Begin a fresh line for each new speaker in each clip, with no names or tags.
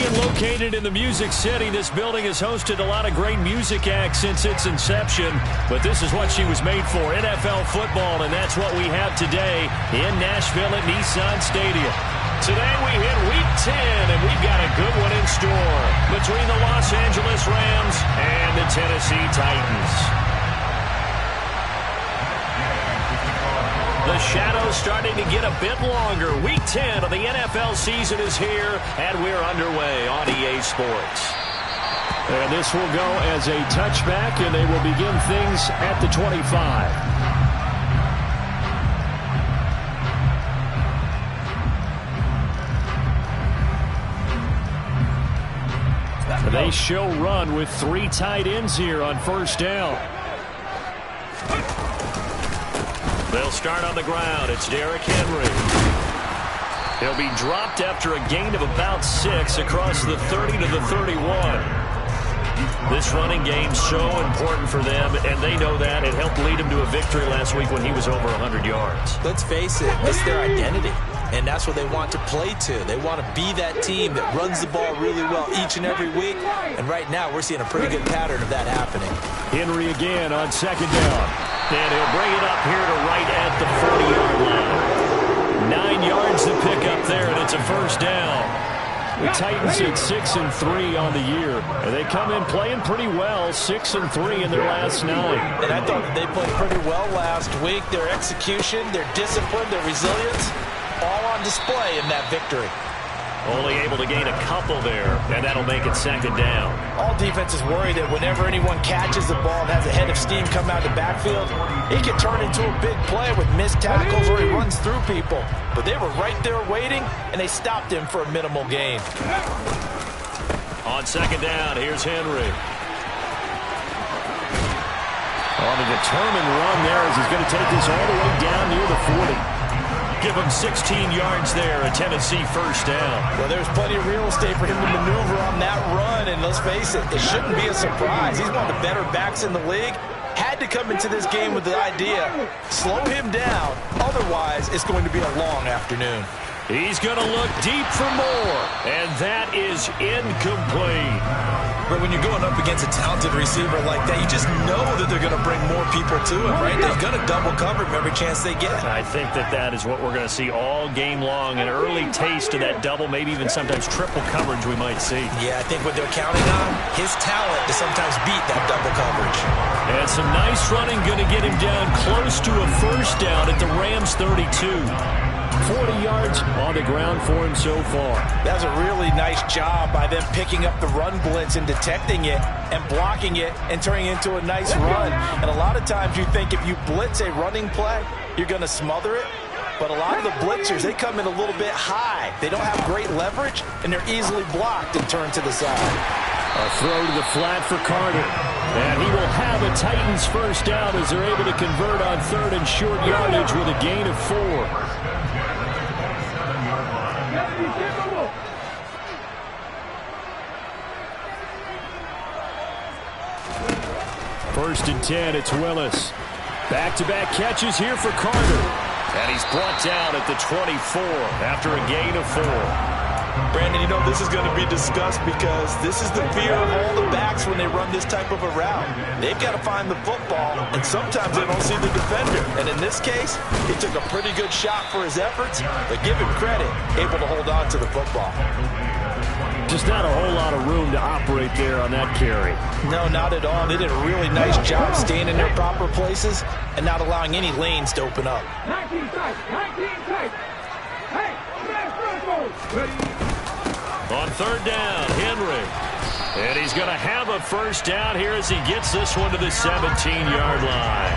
Being located in the Music City, this building has hosted a lot of great music acts since its inception. But this is what she was made for, NFL football, and that's what we have today in Nashville at Nissan Stadium. Today we hit Week 10, and we've got a good one in store between the Los Angeles Rams and the Tennessee Titans. The shadow's starting to get a bit longer. Week 10 of the NFL season is here, and we're underway on EA Sports. And this will go as a touchback, and they will begin things at the 25. They show run with 3 tight ends here on first down. They'll start on the ground. It's Derrick Henry. He'll be dropped after a gain of about 6 across the 30 to the 31. This running game's so important for them, and they know that. It helped lead them to a victory last week when he was over 100 yards.
Let's face it, it's their identity, and that's what they want to play to. They want to be that team that runs the ball really well each and every week, and right now we're seeing a pretty good pattern of that happening. Henry again on second down.
And he'll bring it up here to right at the 40-yard line. 9 yards to pick up there, and it's a first down. The Titans at 6-3 on the year. And they come in playing pretty well, 6-3 in their last 9.
And I thought that they played pretty well last week. Their execution, their discipline, their resilience, all on display in that victory.
Only able to gain a couple there, and that'll make it second down.
All defenses worry that whenever anyone catches the ball and has a head of steam come out of the backfield, it can turn into a big play with missed tackles or he runs through people. But they were right there waiting, and they stopped him for a minimal gain.
On second down, here's Henry. On a determined run there as he's going to take this all the way down near the 40. Give him 16 yards there, a Tennessee first down.
Well, there's plenty of real estate for him to maneuver on that run, and let's face it, it shouldn't be a surprise. He's one of the better backs in the league. Had to come into this game with the idea, slow him down, otherwise it's going to be a long afternoon.
He's going to look deep for more, and that is incomplete.
But when you're going up against a talented receiver like that, you just know that they're going to bring more people to him, right? They're going to double cover him every chance they get.
I think that is what we're going to see all game long, an early taste of that double, maybe even sometimes triple coverage we might see.
Yeah, I think what they're counting on, his talent to sometimes beat that double coverage.
And some nice running going to get him down close to a first down at the Rams 32. 40 yards on the ground for him so far.
That's a really nice job by them picking up the run blitz and detecting it and blocking it and turning it into a nice run. And a lot of times you think if you blitz a running play, you're going to smother it. But a lot of the blitzers, they come in a little bit high. They don't have great leverage, and they're easily blocked and turned to the side.
A throw to the flat for Carter. And he will have a Titans first down as they're able to convert on third and short yardage with a gain of 4. First and 10, it's Willis. Back-to-back catches here for Carter. And he's brought down at the 24 after a gain of 4.
Brandon, you know, this is going to be discussed because this is the fear of all the backs when they run this type of a route. They've got to find the football, and sometimes they don't see the defender. And in this case, he took a pretty good shot for his efforts, but give him credit, able to hold on to the football.
Just not a whole lot of room to operate there on that carry.
No, not at all. They did a really nice job staying in their proper places and not allowing any lanes to open up.
19 tight. Hey,
on third down, Henry. And he's going to have a first down here as he gets this one to the 17-yard line.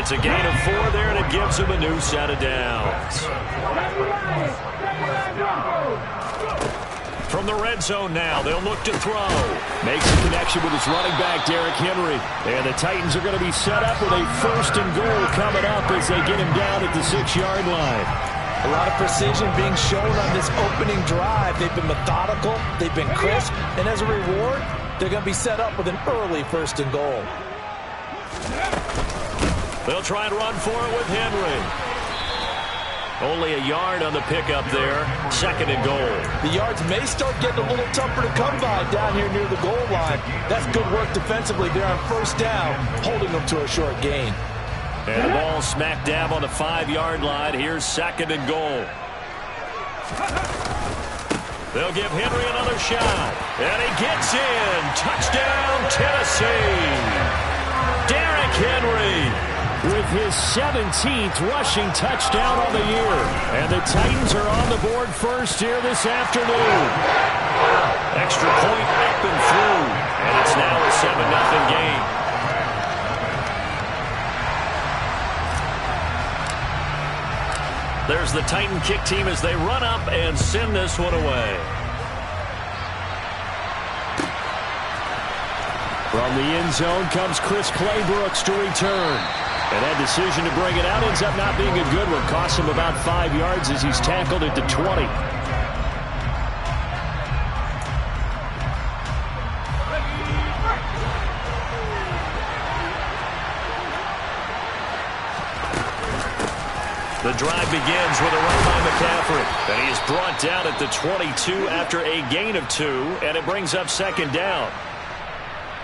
It's a gain of 4 there, and it gives him a new set of downs. From the red zone now, they'll look to throw. Makes a connection with his running back, Derrick Henry. And the Titans are going to be set up with a first and goal coming up as they get him down at the 6-yard line.
A lot of precision being shown on this opening drive. They've been methodical, they've been crisp, and as a reward, they're going to be set up with an early first and goal.
They'll try and run for it with Henry. Only a yard on the pickup there. 2nd and goal.
The yards may start getting a little tougher to come by down here near the goal line. That's good work defensively there on 1st down, holding them to a short gain.
And the ball smack dab on the 5-yard line. Here's 2nd and goal. They'll give Henry another shot. And he gets in. Touchdown, Tennessee. Derrick Henry with his 17th rushing touchdown on the year. And the Titans are on the board first here this afternoon. Extra point up and through. And it's now a 7-0 game. There's the Titan kick team as they run up and send this one away. From the end zone comes Chris Claybrooks to return. And that decision to bring it out ends up not being a good one. Costs him about 5 yards as he's tackled at the 20. The drive begins with a run by McCaffrey. And he is brought down at the 22 after a gain of 2. And it brings up 2nd down.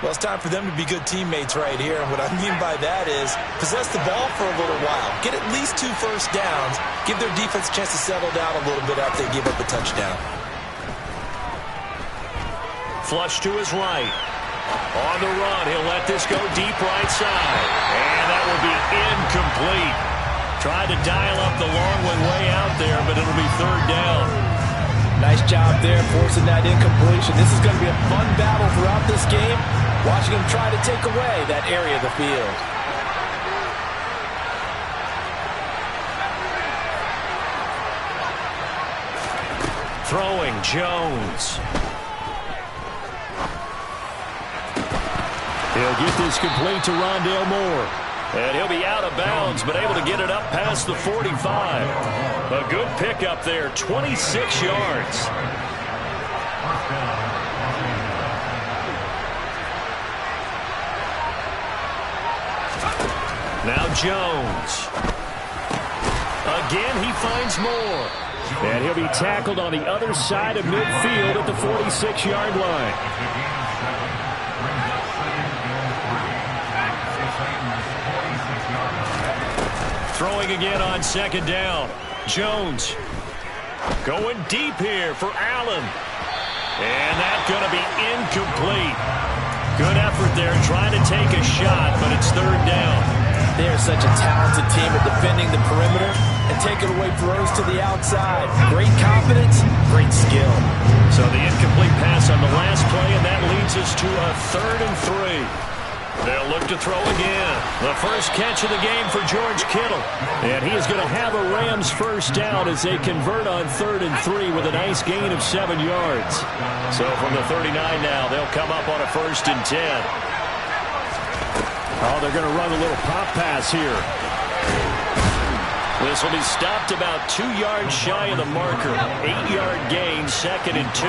Well, it's time for them to be good teammates right here. And what I mean by that is possess the ball for a little while. Get at least 2 first downs. Give their defense a chance to settle down a little bit after they give up a touchdown.
Flush to his right. On the run, he'll let this go deep right side. And that will be incomplete. Tried to dial up the long one way out there, but it'll be 3rd down.
Nice job there forcing that incompletion. This is going to be a fun battle throughout this game. Watching him try to take away that area of the field.
Throwing Jones. He'll get this complete to Rondale Moore. And he'll be out of bounds, but able to get it up past the 45. A good pickup there, 26 yards. Now Jones. Again, he finds Moore. And he'll be tackled on the other side of midfield at the 46-yard line. Throwing again on 2nd down. Jones going deep here for Allen. And that's going to be incomplete. Good effort there trying to take a shot, but it's 3rd down.
They are such a talented team at defending the perimeter and taking away throws to the outside. Great confidence, great skill.
So the incomplete pass on the last play, and that leads us to a 3rd and 3. They'll look to throw again. The first catch of the game for George Kittle. And he is going to have a Rams first down as they convert on 3rd and 3 with a nice gain of 7 yards. So from the 39 now, they'll come up on a 1st and 10. Oh, they're going to run a little pop pass here. This will be stopped about 2 yards shy of the marker. 8-yard gain, 2nd and 2.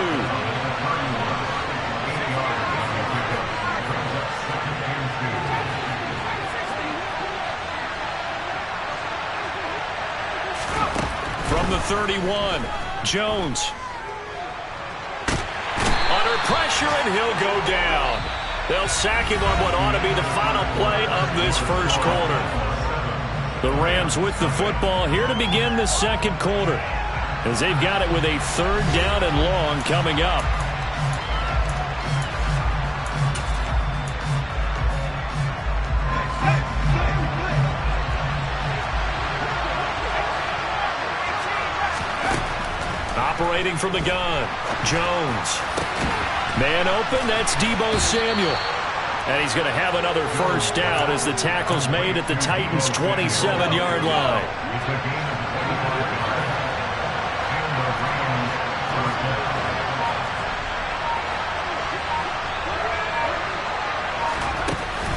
From the 31, Jones. Under pressure, and he'll go down. They'll sack him on what ought to be the final play of this first quarter. The Rams with the football here to begin the 2nd quarter, as they've got it with a 3rd down and long coming up. Operating from the gun, Jones. Man open, that's Deebo Samuel. And he's going to have another first down as the tackle's made at the Titans' 27-yard line.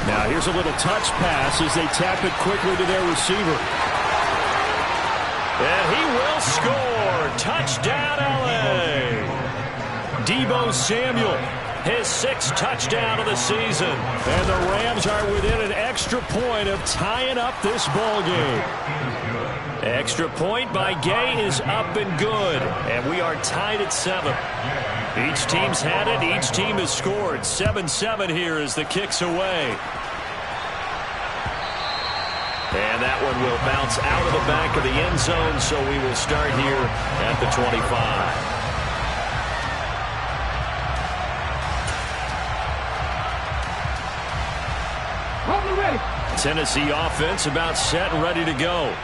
Now here's a little touch pass as they tap it quickly to their receiver. And he will score. Touchdown, L.A. Deebo Samuel his 6th touchdown of the season. And the Rams are within an extra point of tying up this ball game. Extra point by Gay is up and good. And we are tied at 7. Each team's had it. Each team has scored. 7-7 here as the kick's away. And that one will bounce out of the back of the end zone, so we will start here at the 25. Tennessee offense about set and ready to go.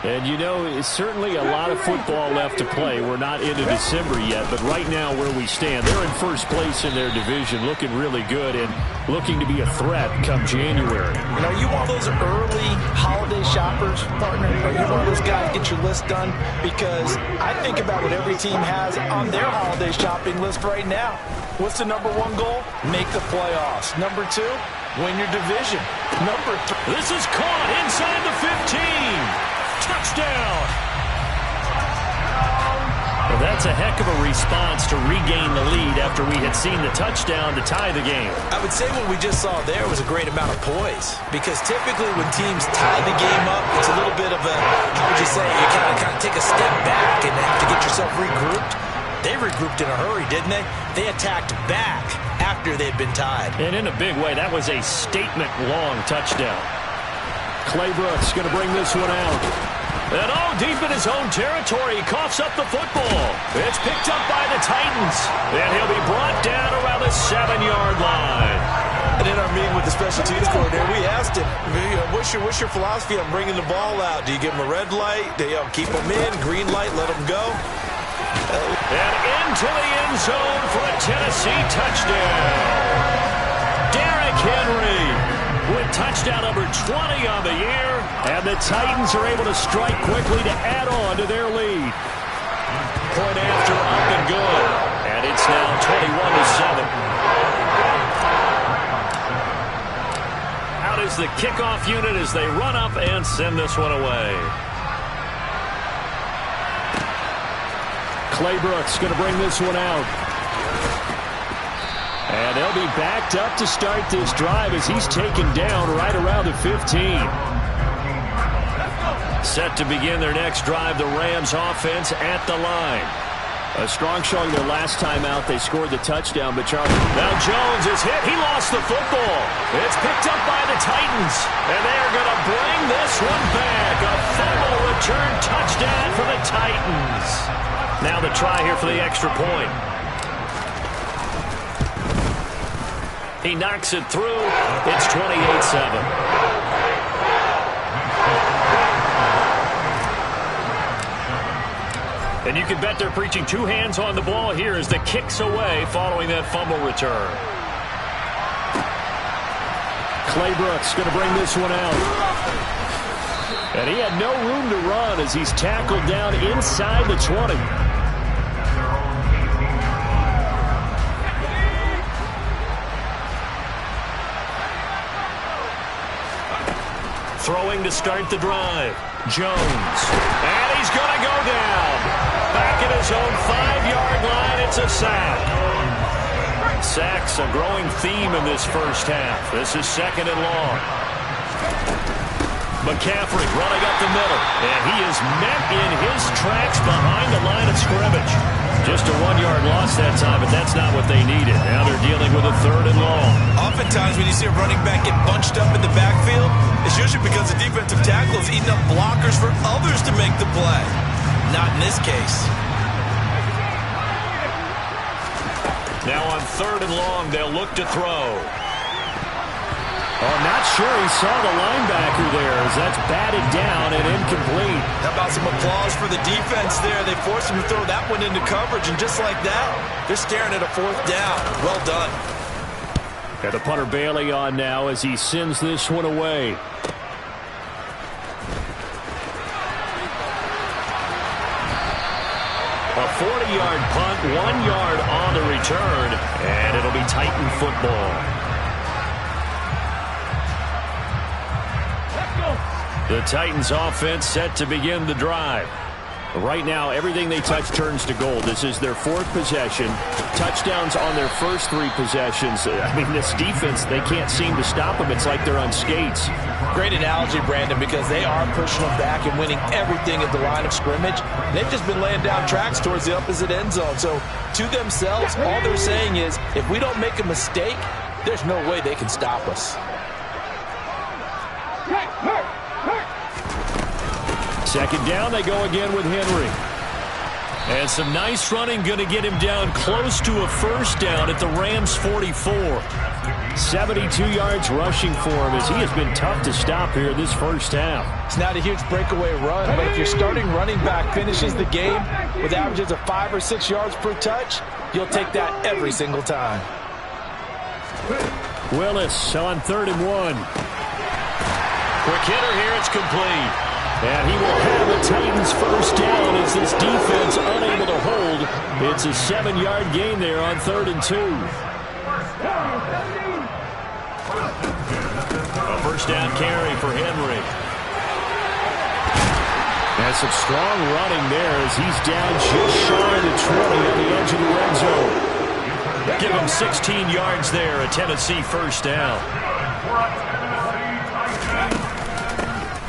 And, you know, it's certainly a lot of football left to play. We're not into December yet, but right now where we stand, they're in first place in their division, looking really good and looking to be a threat come January.
You know, you want those early holiday shoppers, partner? Or you want those guys get your list done? Because I think about what every team has on their holiday shopping list right now. What's the #1 goal? Make the playoffs. #2, win your division. #3.
This is caught inside the 15. Touchdown! Well, that's a heck of a response to regain the lead after we had seen the touchdown to tie the game.
I would say what we just saw there was a great amount of poise. Because typically when teams tie the game up, it's a little bit of a, how would you say, you kind of take a step back and have to get yourself regrouped. They regrouped in a hurry, didn't they? They attacked back after they'd been tied.
And in a big way, that was a statement-long touchdown. Clay Brooks going to bring this one out. And deep in his own territory, he coughs up the football. It's picked up by the Titans. And he'll be brought down around the 7-yard line.
And in our meeting with the special teams coordinator, we asked him, what's your philosophy on bringing the ball out? Do you give them a red light? Do you keep them in? Green light, let them go?
And into the end zone for a Tennessee touchdown. Derrick Henry with touchdown number 20 on the year, and the Titans are able to strike quickly to add on to their lead. Point after up and good, and it's now 21-7. Out is the kickoff unit as they run up and send this one away. Clay Brooks going to bring this one out. And they'll be backed up to start this drive as he's taken down right around the 15. Set to begin their next drive, the Rams offense at the line. A strong showing their last time out. They scored the touchdown, but Charlie. Now Jones is hit. He lost the football. It's picked up by the Titans. And they are going to bring this one back. A fumble return touchdown for the Titans. Now the try here for the extra point. He knocks it through. It's 28-7. And you can bet they're preaching two hands on the ball here as the kick's away following that fumble return. Clay Brooks going to bring this one out. And he had no room to run as he's tackled down inside the 20. Throwing to start the drive. Jones. And he's going to go down. Back at his own 5-yard line. It's a sack. Sacks a growing theme in this first half. This is 2nd and long. McCaffrey running up the middle. And he is met in his tracks behind the line of scrimmage. Just a 1-yard loss that time, but that's not what they needed. Now they're dealing with a 3rd and long.
Oftentimes when you see a running back get bunched up in the backfield, it's usually because the defensive tackle is eating up blockers for others to make the play. Not in this case.
Now on 3rd and long, they'll look to throw. Oh, not sure he saw the linebacker there as that's batted down and incomplete.
How about some applause for the defense there? They forced him to throw that one into coverage, and just like that, they're staring at a 4th down. Well done.
Got the punter Bailey on now as he sends this one away. A 40-yard punt, 1 yard on the return, and it'll be Titan football. The Titans offense set to begin the drive. Right now, everything they touch turns to gold. This is their 4th possession. Touchdowns on their first 3 possessions. I mean, this defense, they can't seem to stop them. It's like they're on skates.
Great analogy, Brandon, because they are pushing them back and winning everything at the line of scrimmage. They've just been laying down tracks towards the opposite end zone. So, to themselves, all they're saying is, if we don't make a mistake, there's no way they can stop us.
Second down, they go again with Henry. And some nice running, going to get him down close to a first down at the Rams' 44. 72 yards rushing for him as he has been tough to stop here this first half.
It's not a huge breakaway run, but if your starting running back finishes the game with averages of 5 or 6 yards per touch, you'll take that every single time.
Willis on 3rd and 1. Quick hitter here, it's complete. And he will have the Titans first down as this defense unable to hold. It's a 7-yard gain there on 3rd and 2. A first down carry for Henry. And some strong running there as he's down just shy of the 20 on the edge of the red zone. Give him 16 yards there, a Tennessee first down.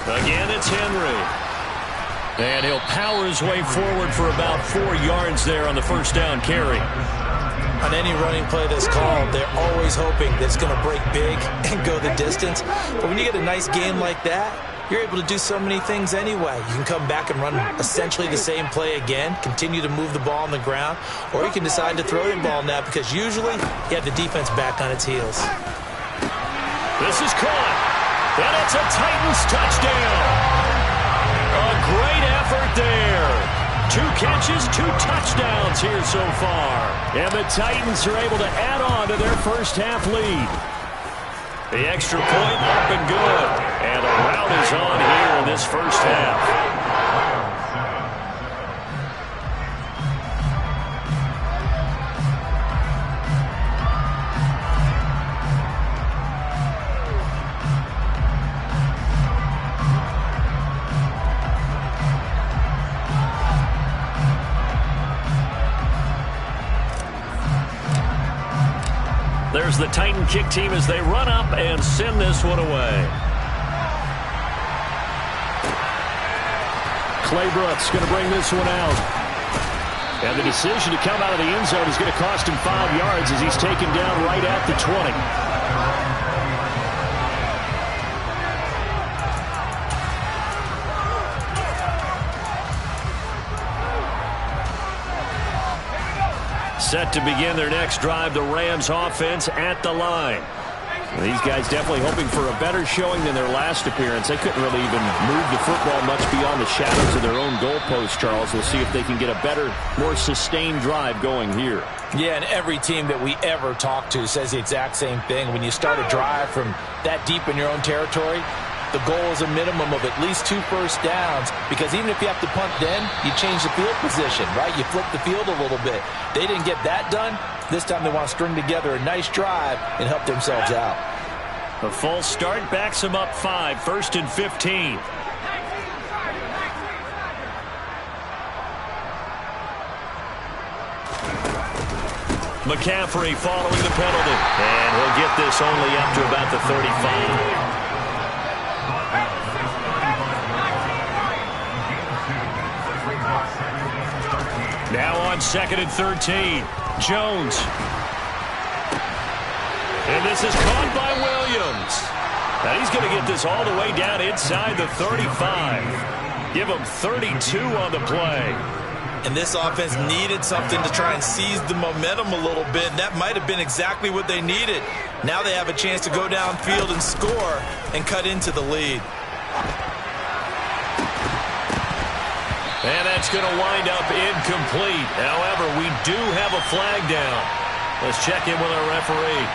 Again, it's Henry. And he'll power his way forward for about 4 yards there on the first down carry.
On any running play that's called, they're always hoping that it's going to break big and go the distance. But when you get a nice game like that, you're able to do so many things anyway. You can come back and run essentially the same play again, continue to move the ball on the ground, or you can decide to throw the ball now because usually you have the defense back on its heels.
This is caught. And it's a Titans touchdown. A great effort there. 2 catches, 2 touchdowns here so far. And the Titans are able to add on to their first half lead. The extra point up and good. And a rout is on here in this first half. There's the Titan kick team as they run up and send this one away. Clay Brooks going to bring this one out. And the decision to come out of the end zone is going to cost him 5 yards as he's taken down right at the 20. Set to begin their next drive, the Rams offense at the line. These guys definitely hoping for a better showing than their last appearance. They couldn't really even move the football much beyond the shadows of their own goalpost, Charles. We'll see if they can get a better, more sustained drive going here.
Yeah, and every team that we ever talk to says the exact same thing. When you start a drive from that deep in your own territory, the goal is a minimum of at least 2 first downs, because even if you have to punt then, you change the field position, right? You flip the field a little bit. They didn't get that done. This time they want to string together a nice drive and help themselves out.
A false start backs them up 5, 1st and 15. McCaffrey following the penalty. And he'll get this only up to about the 35. Now on 2nd and 13. Jones. And this is caught by Williams. Now he's going to get this all the way down inside the 35. Give him 32 on the play.
And this offense needed something to try and seize the momentum a little bit. That might have been exactly what they needed. Now they have a chance to go downfield and score and cut into the lead.
And that's going to wind up incomplete. However, we do have a flag down. Let's check in with our referee.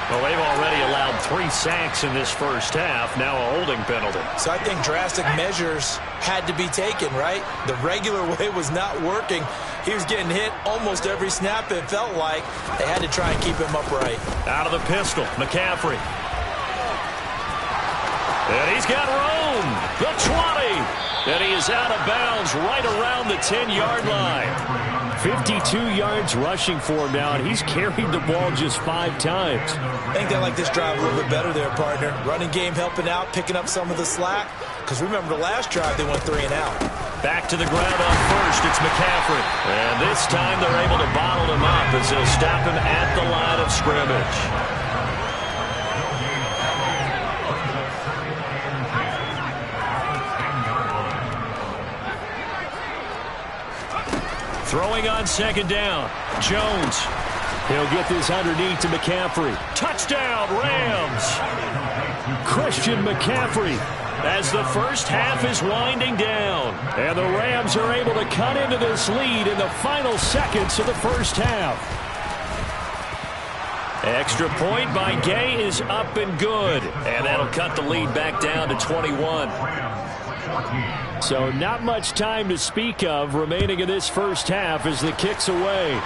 Well, they've already allowed 3 sacks in this first half. Now a holding penalty.
So I think drastic measures had to be taken, right? The regular way was not working. He was getting hit almost every snap, it felt like. They had to try and keep him upright.
Out of the pistol, McCaffrey. And he's got room. The 20. And he is out of bounds right around the 10-yard line. 52 yards rushing for him now, and he's carried the ball just 5 times.
I think they like this drive a little bit better there, partner. Running game helping out, picking up some of the slack. Because remember the last drive, they went 3 and out.
Back to the ground on first, it's McCaffrey. And this time they're able to bottle him up as they'll stop him at the line of scrimmage. Throwing on second down. Jones. He'll get this underneath to McCaffrey. Touchdown, Rams. Christian McCaffrey as the first half is winding down. And the Rams are able to cut into this lead in the final seconds of the first half. Extra point by Gay is up and good. And that'll cut the lead back down to 21. So not much time to speak of remaining in this first half as the kick's away.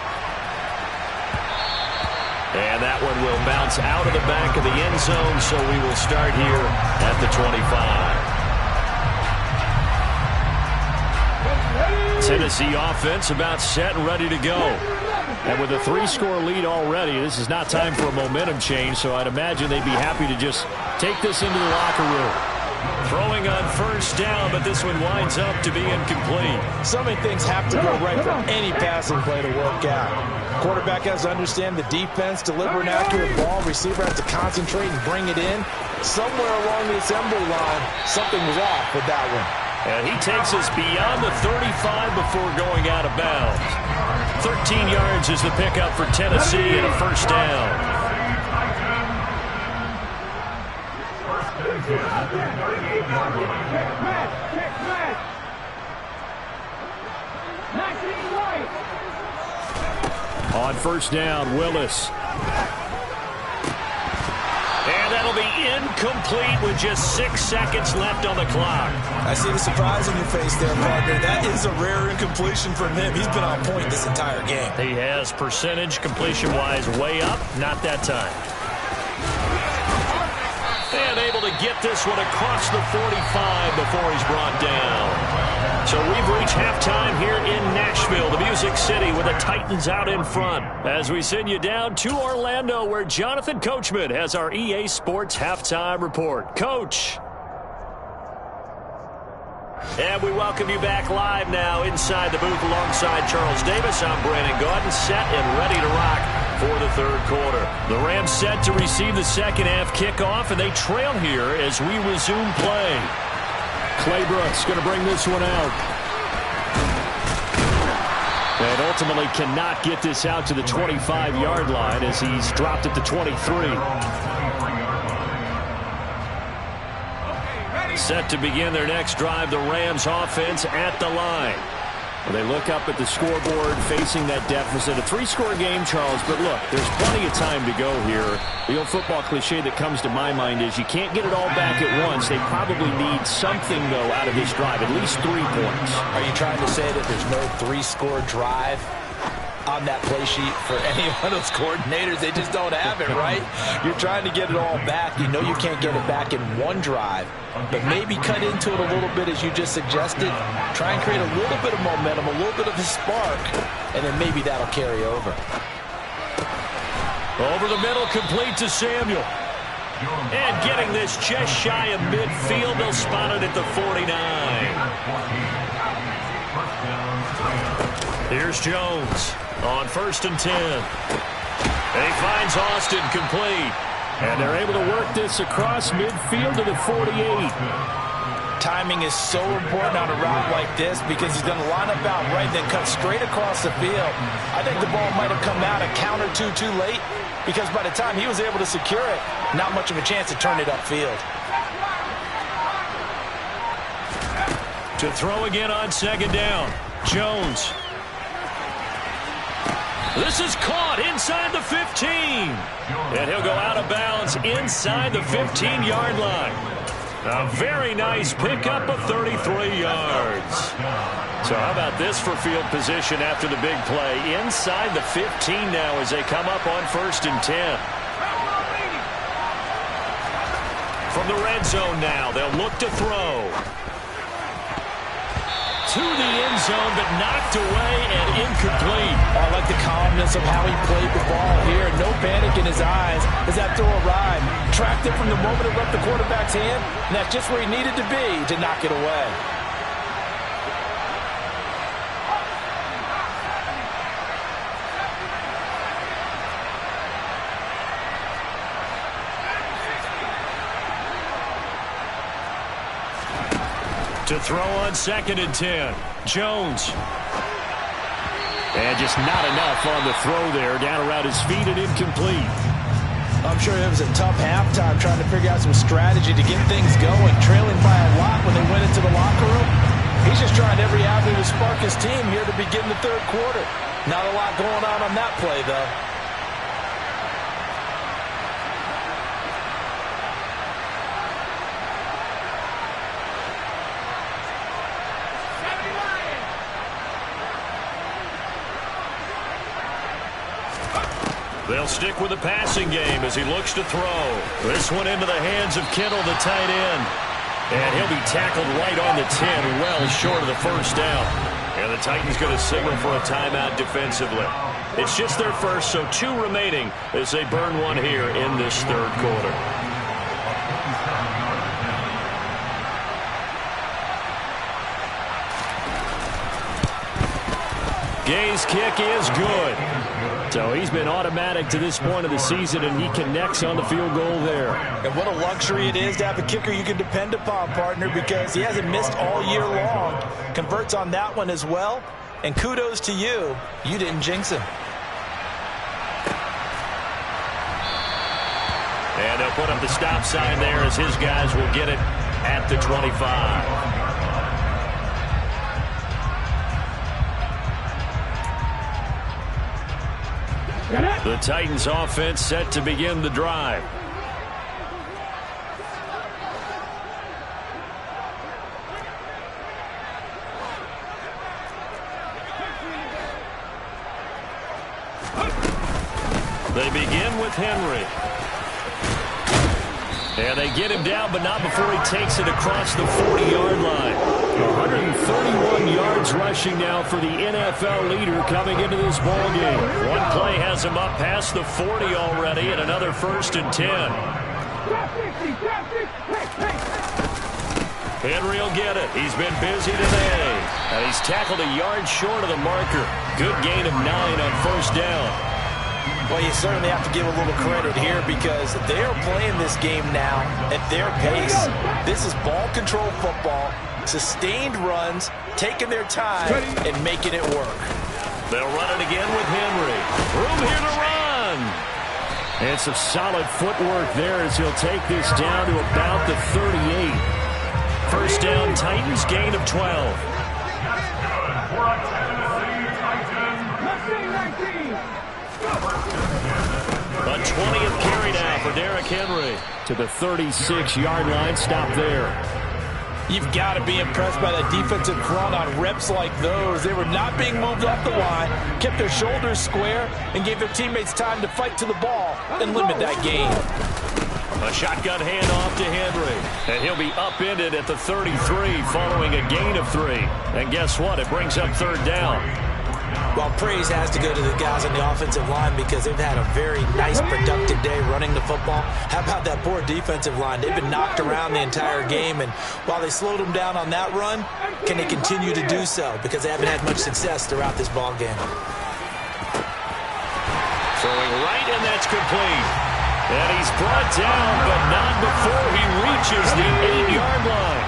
And that one will bounce out of the back of the end zone, so we will start here at the 25. Tennessee offense about set and ready to go. And with a 3-score lead already, this is not time for a momentum change, so I'd imagine they'd be happy to just take this into the locker room. Throwing on first down, but this one winds up to be incomplete.
So many things have to go right for any passing play to work out. Quarterback has to understand the defense, deliver an accurate ball. Receiver has to concentrate and bring it in. Somewhere along the assembly line, something was off with that one.
And he takes us beyond the 35 before going out of bounds. 13 yards is the pickup for Tennessee and a first down. On first down, Willis. And that'll be incomplete with just 6 seconds left on the clock.
I see the surprise on your face there, partner. That is a rare incompletion from him. He's been on point this entire game.
He has percentage completion-wise way up. Not that time. And able to get this one across the 45 before he's brought down. So we've reached halftime here in Nashville, the Music City, with the Titans out in front. As we send you down to Orlando, where Jonathan Coachman has our EA Sports Halftime Report. Coach. And we welcome you back live now inside the booth alongside Charles Davis. I'm Brandon Gaudin, set and ready to rock for the third quarter. The Rams set to receive the second half kickoff, and they trail here as we resume play. Claybrooks going to bring this one out. And ultimately cannot get this out to the 25-yard line as he's dropped at the 23. Set to begin their next drive, the Rams offense at the line. Well, they look up at the scoreboard facing that deficit. A 3-score game, Charles, but look, there's plenty of time to go here. The old football cliche that comes to my mind is you can't get it all back at once. They probably need something, though, out of this drive, at least 3 points.
Are you trying to say that there's no 3-score drive on that play sheet for any one of those coordinators? They just don't have it, right? You're trying to get it all back. You know you can't get it back in one drive, but maybe cut into it a little bit as you just suggested. Try and create a little bit of momentum, a little bit of a spark, and then maybe that'll carry over.
Over the middle, complete to Samuel. And getting this just shy of midfield, they'll spot it at the 49. Here's Jones on 1st and 10. And he finds Austin complete. And they're able to work this across midfield to the 48.
Timing is so important on a route like this because he's going to line up out right and then cut straight across the field. I think the ball might have come out a count or two too late because by the time he was able to secure it, not much of a chance to turn it upfield. To throw again on second down, Jones. This is caught inside the 15. And he'll go out of bounds inside the 15-yard line. A very nice pickup of 33 yards. So how about this for field position after the big play? Inside the 15 now as they come up on 1st and 10. From the red
red zone now. They'll look to throw. To the end zone, but knocked away and incomplete.
I like the calmness of how he played the ball here. No panic in his eyes as that throw arrived. Tracked it from the moment it left the quarterback's hand, and that's just where he needed to be to knock it away.
To throw on 2nd and 10. Jones. And just not enough on the throw there. Down around his feet and incomplete.
I'm sure it was a tough halftime trying to figure out some strategy to get things going. Trailing by a lot when they went into the locker room. He's just trying every avenue to spark his team here to begin the third quarter. Not a lot going on that play, though.
They'll stick with the passing game as he looks to throw. This one into the hands of Kittle, the tight end. And he'll be tackled right on the 10, well short of the first down. And the Titans going to signal for a timeout defensively. It's just their first, so 2 remaining as they burn one here in this third quarter. Gay's kick is good. So he's been automatic to this point of the season, and he connects on the field goal there.
And what a luxury it is to have a kicker you can depend upon, partner, because he hasn't missed all year long. Converts on that one as well. And kudos to you. You didn't jinx him.
And they'll put up the stop sign there as his guys will get it at the 25. The Titans offense set to begin the drive. They begin with Henry. And they get him down, but not before he takes it across the 40-yard line. 131 yards rushing now for the NFL leader coming into this ballgame. One play has him up past the 40 already, and another 1st and 10. Henry will get it. He's been busy today. And he's tackled a yard short of the marker. Good gain of 9 on 1st down.
Well, you certainly have to give a little credit here because they are playing this game now at their pace. This is ball control football, sustained runs, taking their time, and making it work.
They'll run it again with Henry. Room here to run. And some solid footwork there as he'll take this down to about the 38. 1st down, Titans, gain of 12. A 20th carry now for Derrick Henry to the 36-yard line. Stop there.
You've got to be impressed by that defensive front on reps like those. They were not being moved off the line, kept their shoulders square, and gave their teammates time to fight to the ball and limit that gain.
A shotgun handoff to Henry, and he'll be upended at the 33 following a gain of 3. And guess what? It brings up 3rd down.
Well, praise has to go to the guys on the offensive line because they've had a very nice, productive day running the football. How about that poor defensive line? They've been knocked around the entire game, and while they slowed them down on that run, can they continue to do so? Because they haven't had much success throughout this ball game.
Throwing right, and that's complete. And he's brought down, but not before he reaches the 8-yard line.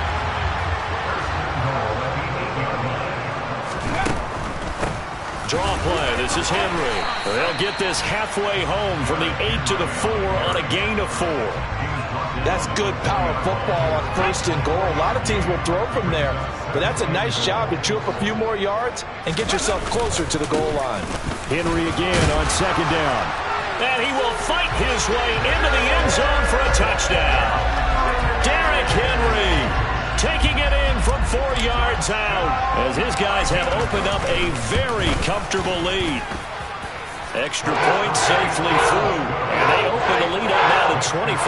Draw play. This is Henry. They'll get this halfway home from the 8 to the 4 on a gain of 4.
That's good power football on 1st and goal. A lot of teams will throw from there, but that's a nice job to chew up a few more yards and get yourself closer to the goal line.
Henry again on 2nd down. And he will fight his way into the end zone for a touchdown. Derrick Henry taking it in from 4 yards out as his guys have opened up a very comfortable lead. Extra point safely through, and they open the lead up now to 25.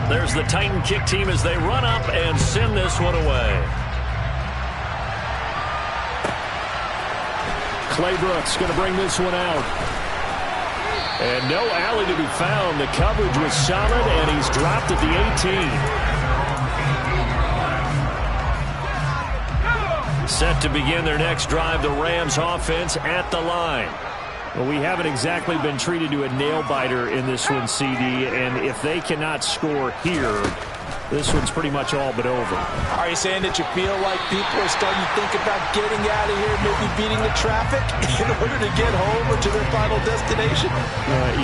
There's the Titan kick team as they run up and send this one away. Clay Brooks going to bring this one out. And no alley to be found. The coverage was solid, and he's dropped at the 18. Set to begin their next drive, the Rams offense at the line. Well, we haven't exactly been treated to a nail-biter in this one, CD, and if they cannot score here, this one's pretty much all but over.
Are you saying that you feel like people are starting to think about getting out of here, maybe beating the traffic in order to get home or to their final destination?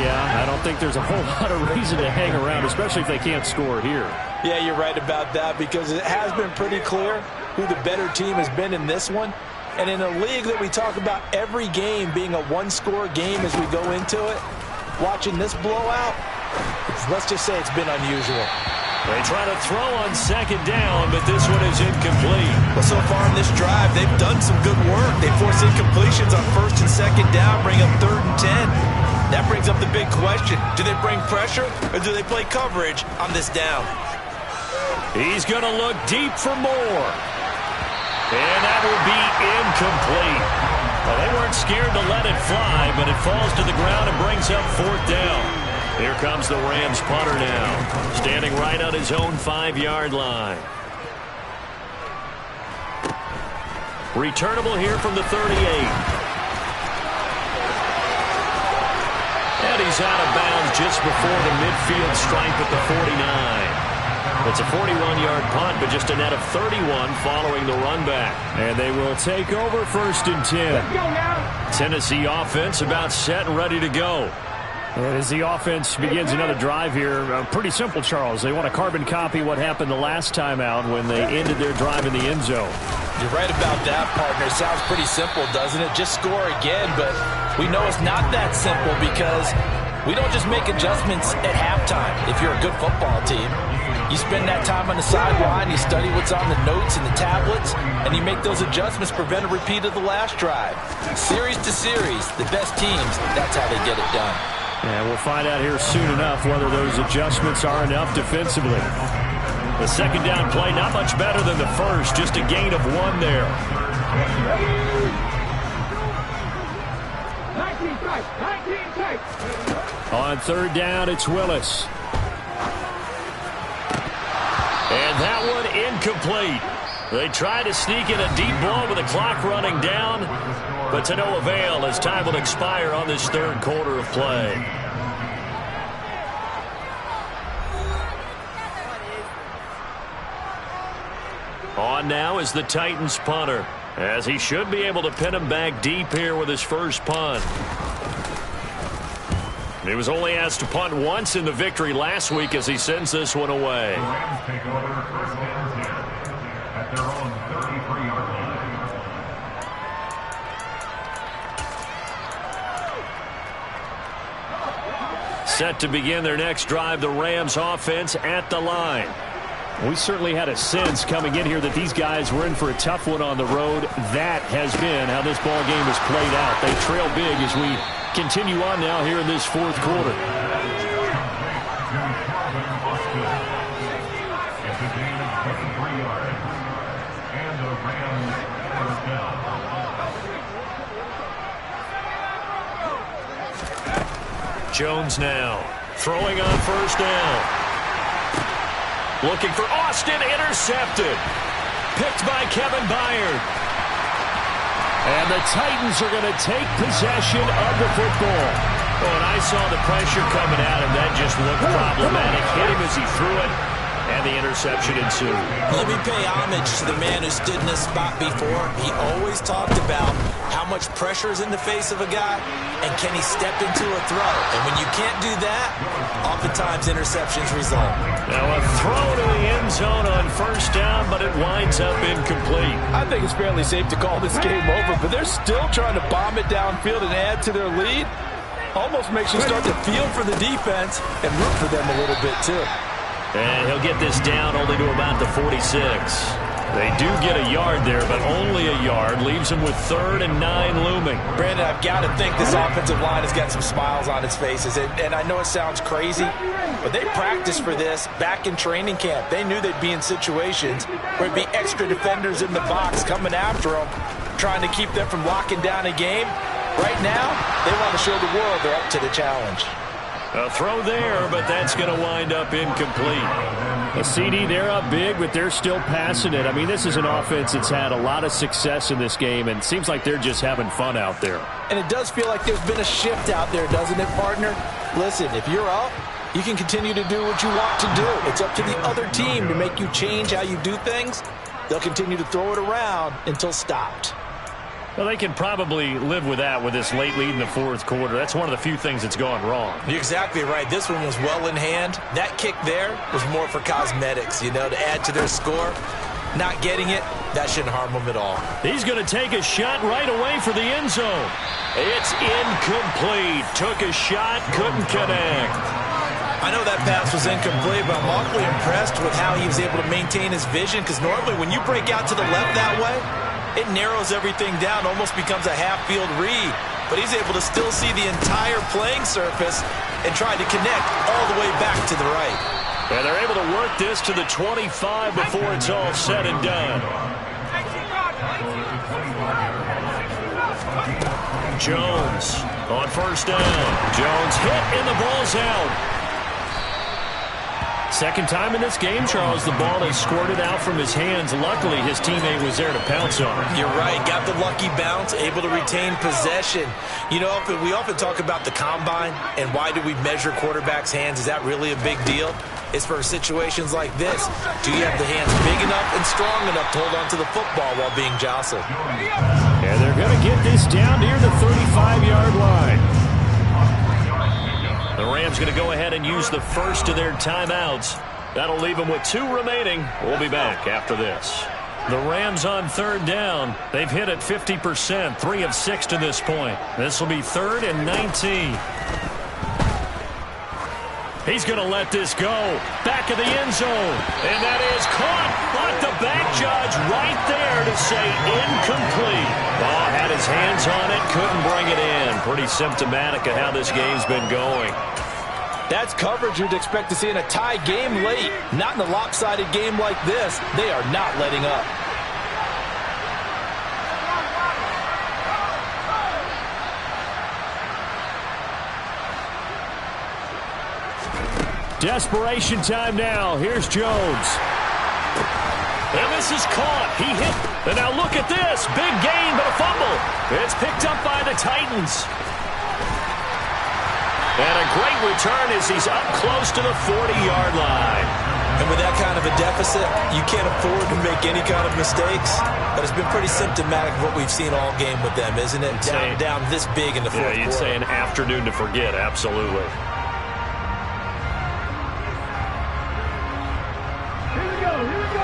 Yeah, I don't think there's a whole lot of reason to hang around, especially if they can't score here.
Yeah, you're right about that, because it has been pretty clear who the better team has been in this one. And in a league that we talk about every game being a one-score game as we go into it, watching this blowout, let's just say it's been unusual.
They try to throw on second down, but this one is incomplete.
Well, so far in this drive, they've done some good work. They force incompletions on first and second down, bring up 3rd and 10. That brings up the big question. Do they bring pressure, or do they play coverage on this down?
He's going to look deep for more. And that will be incomplete. Well, they weren't scared to let it fly, but it falls to the ground and brings up 4th down. Here comes the Rams punter now, standing right on his own 5-yard line. Returnable here from the 38. And he's out of bounds just before the midfield stripe at the 49. It's a 41-yard punt, but just a net of 31 following the run back. And they will take over 1st and 10.
Let's go now.
Tennessee offense about set and ready to go. And as the offense begins another drive here, pretty simple, Charles. They want to carbon copy what happened the last time out when they ended their drive in the end zone.
You're right about that, partner. Sounds pretty simple, doesn't it? Just score again, but we know it's not that simple because we don't just make adjustments at halftime. If you're a good football team, you spend that time on the sideline, you study what's on the notes and the tablets, and you make those adjustments, prevent a repeat of the last drive. Series to series, the best teams, that's how they get it done.
And we'll find out here soon enough whether those adjustments are enough defensively. The second down play, not much better than the first, just a gain of 1 there.
19 tight. 19 tight.
On 3rd down, it's Willis. And that one incomplete. They try to sneak in a deep ball with the clock running down, but to no avail as time will expire on this 3rd quarter of play. On now is the Titans punter, as he should be able to pin him back deep here with his first punt. He was only asked to punt once in the victory last week as he sends this one away.
The Rams take over 1st and 10 at their own 33-yard line.
Set to begin their next drive, the Rams offense at the line. We certainly had a sense coming in here that these guys were in for a tough one on the road. That has been how this ball game has played out. They trail big as we continue on now here in this 4th quarter.
It's a gain of 23 yards. And the Rams first down.
Jones now throwing on 1st down. Looking for Austin, intercepted. Picked by Kevin Byard. And the Titans are going to take possession of the football. Oh, and I saw the pressure coming at him. That just looked problematic. Hit him as he threw it, and the interception ensued.
Let me pay homage to the man who stood in this spot before. He always talked about how much pressure is in the face of a guy, and can he step into a throw? And when you can't do that, oftentimes interceptions result.
Now a throw to the end zone on 1st down, but it winds up incomplete.
I think it's fairly safe to call this game over, but they're still trying to bomb it downfield and add to their lead. Almost makes you start to feel for the defense and root for them a little bit too.
And he'll get this down only to about the 46. They do get a yard there, but only a yard. Leaves them with 3rd and 9 looming.
Brandon, I've got to think this offensive line has got some smiles on its faces. And I know it sounds crazy, but they practiced for this back in training camp. They knew they'd be in situations where it'd be extra defenders in the box coming after them, trying to keep them from locking down a game. Right now, they want to show the world they're up to the challenge.
A throw there, but that's going to wind up incomplete. A CD, they're up big, but they're still passing it. I mean, this is an offense that's had a lot of success in this game, and it seems like they're just having fun out there.
And it does feel like there's been a shift out there, doesn't it, partner? Listen, if you're up, you can continue to do what you want to do. It's up to the other team to make you change how you do things. They'll continue to throw it around until stopped.
Well, they can probably live with that with this late lead in the 4th quarter. That's one of the few things that's gone wrong.
You're exactly right. This one was well in hand. That kick there was more for cosmetics, you know, to add to their score. Not getting it, that shouldn't harm them at all.
He's going to take a shot right away for the end zone. It's incomplete. Took a shot, couldn't connect.
I know that pass was incomplete, but I'm awfully impressed with how he was able to maintain his vision, because normally when you break out to the left that way, it narrows everything down, almost becomes a half-field read. But he's able to still see the entire playing surface and try to connect all the way back to the right.
And they're able to work this to the 25 before it's all said and done. Jones on 1st down. Jones hit and the ball's out. Second time in this game, Charles, the ball has squirted out from his hands. Luckily, his teammate was there to pounce on it.
You're right. Got the lucky bounce, able to retain possession. You know, we often talk about the combine and why do we measure quarterbacks' hands. Is that really a big deal? It's for situations like this. Do you have the hands big enough and strong enough to hold on to the football while being jostled?
And they're going to get this down near the 35-yard line. The Rams going to go ahead and use the first of their timeouts. That'll leave them with 2 remaining. We'll be back after this. The Rams on 3rd down. They've hit it 50%, 3 of 6 to this point. This will be 3rd and 19. He's going to let this go. Back of the end zone. And that is caught. But the back judge right there to say incomplete. Oh, had his hands on it. Couldn't bring it in. Pretty symptomatic of how this game's been going.
That's coverage you'd expect to see in a tie game late. Not in a lopsided game like this. They are not letting up.
Desperation time now. Here's Jones. And this is caught. He hit. And now look at this. Big gain, but a fumble. It's picked up by the Titans. And a great return as he's up close to the 40-yard line.
And with that kind of a deficit, you can't afford to make any kind of mistakes. But it's been pretty symptomatic of what we've seen all game with them, isn't it? Down this big in the 4th quarter.
Yeah, you'd say an afternoon to forget. Absolutely.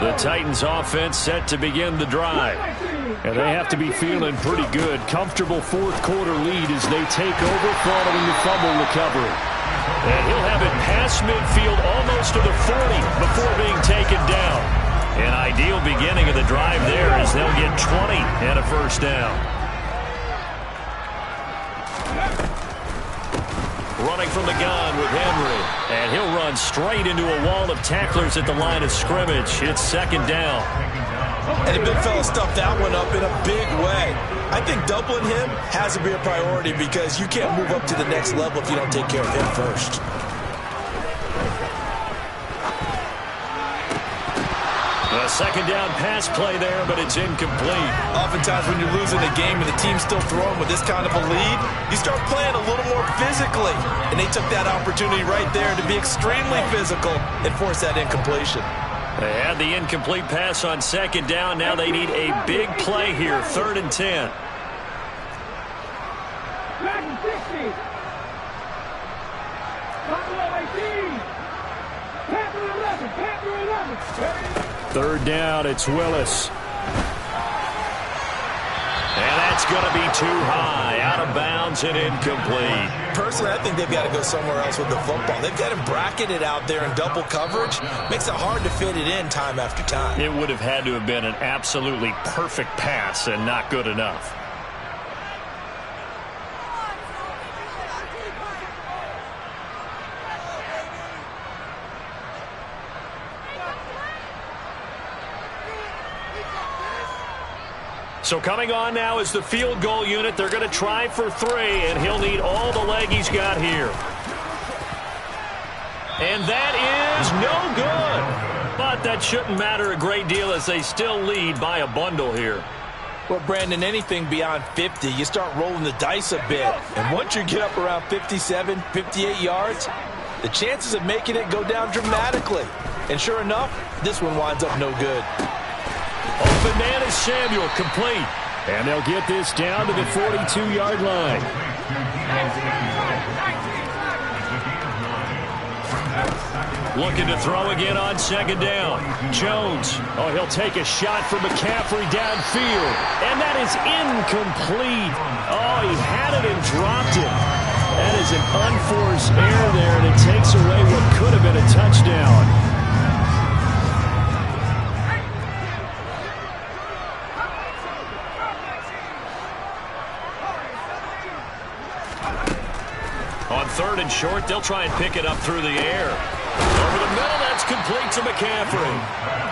The Titans offense set to begin the drive. And they have to be feeling pretty good. Comfortable 4th quarter lead as they take over following the fumble recovery. And he'll have it past midfield almost to the 40 before being taken down. An ideal beginning of the drive there as they'll get 20 and a 1st down. Running from the gun with Henry. And he'll run straight into a wall of tacklers at the line of scrimmage. It's 2nd down.
And the big fella stuffed that one up in a big way. I think doubling him has to be a priority because you can't move up to the next level if you don't take care of him first.
A 2nd down pass play there, but it's incomplete.
Oftentimes when you're losing a game and the team's still throwing with this kind of a lead, you start playing a little more physically. And they took that opportunity right there to be extremely physical and force that incompletion.
They had the incomplete pass on 2nd down. Now they need a big play here, 3rd and 10. Third down, it's Willis. And that's It's going to be too high, out of bounds and incomplete.
Personally, I think they've got to go somewhere else with the football. They've got him bracketed out there in double coverage. Makes it hard to fit it in time after time.
It would have had to have been an absolutely perfect pass and not good enough. So coming on now is the field goal unit. They're going to try for 3, and he'll need all the leg he's got here. And that is no good. But that shouldn't matter a great deal as they still lead by a bundle here.
Well, Brandon, anything beyond 50, you start rolling the dice a bit. And once you get up around 57, 58 yards, the chances of making it go down dramatically. And sure enough, this one winds up no good.
Open man is Samuel, complete. And they'll get this down to the 42-yard line. Looking to throw again on second down. Jones. Oh, he'll take a shot from McCaffrey downfield. And that is incomplete. Oh, he had it and dropped it. That is an unforced error there, and it takes away what could have been a touchdown. On 3rd and short, they'll try and pick it up through the air. Over the middle, that's complete to McCaffrey.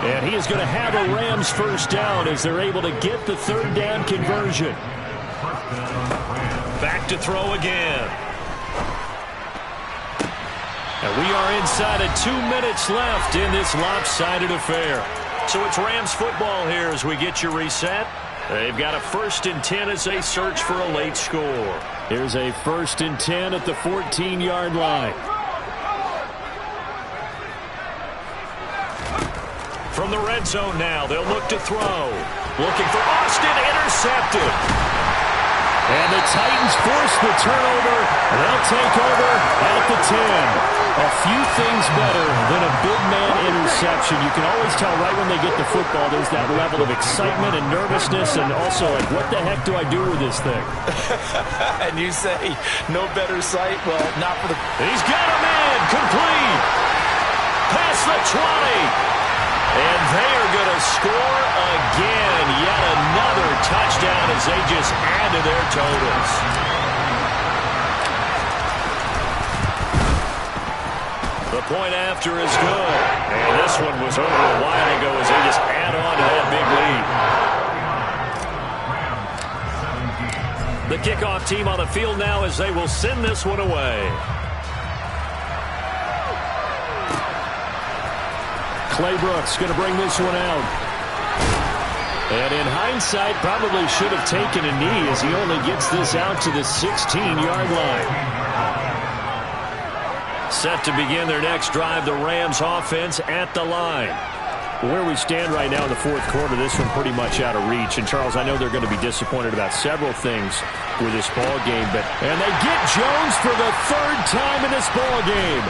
And he is going to have a Rams first down as they're able to get the 3rd down conversion. Back to throw again. And we are inside of 2 minutes left in this lopsided affair. So it's Rams football here as we get you reset. They've got a 1st and 10 as they search for a late score. Here's a 1st and 10 at the 14-yard line. From the red zone now, they'll look to throw. Looking for Austin, intercepted. And the Titans force the turnover. They'll take over at the 10. A few things better than a big man interception. You can always tell right when they get the football, there's that level of excitement and nervousness, and also like, what the heck do I do with this thing?
And you say, no better sight? Well, not for the...
He's got a man, complete. Past the 20. And they are going to score again. Yet another touchdown as they just add to their totals. The point after is good. And this one was over a while ago as they just add on to that big lead. The kickoff team on the field now as they will send this one away. Clay Brooks going to bring this one out. And in hindsight, probably should have taken a knee as he only gets this out to the 16-yard line. Set to begin their next drive, the Rams offense at the line. Where we stand right now in the 4th quarter, this one pretty much out of reach. And, Charles, I know they're going to be disappointed about several things with this ball game. And they get Jones for the 3rd time in this ball game.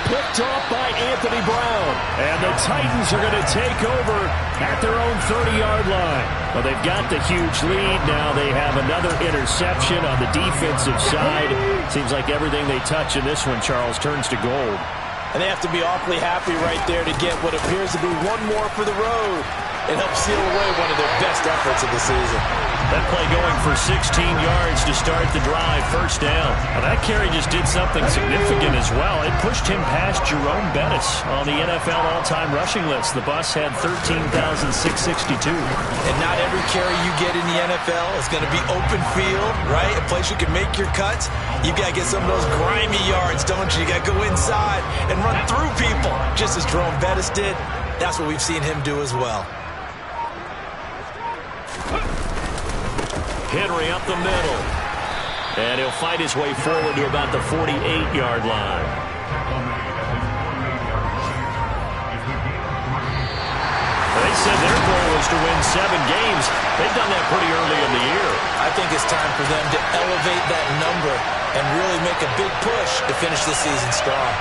Picked off by Anthony Brown. And the Titans are going to take over at their own 30-yard line. Well, they've got the huge lead. Now they have another interception on the defensive side. Seems like everything they touch in this one, Charles, turns to gold.
And they have to be awfully happy right there to get what appears to be one more for the road. It helps seal away one of their best efforts of the season.
That play going for 16 yards to start the drive, first down. Now that carry just did something significant as well. It pushed him past Jerome Bettis on the NFL all-time rushing list. The bus had 13,662.
And not every carry you get in the NFL is going to be open field, right? A place you can make your cuts. You got to get some of those grimy yards, don't you? You got to go inside and run through people, just as Jerome Bettis did. That's what we've seen him do as well.
Henry up the middle. And he'll fight his way forward to about the 48-yard line. They said their goal was to win 7 games. They've done that pretty early in the year.
I think it's time for them to elevate that number and really make a big push to finish the season strong.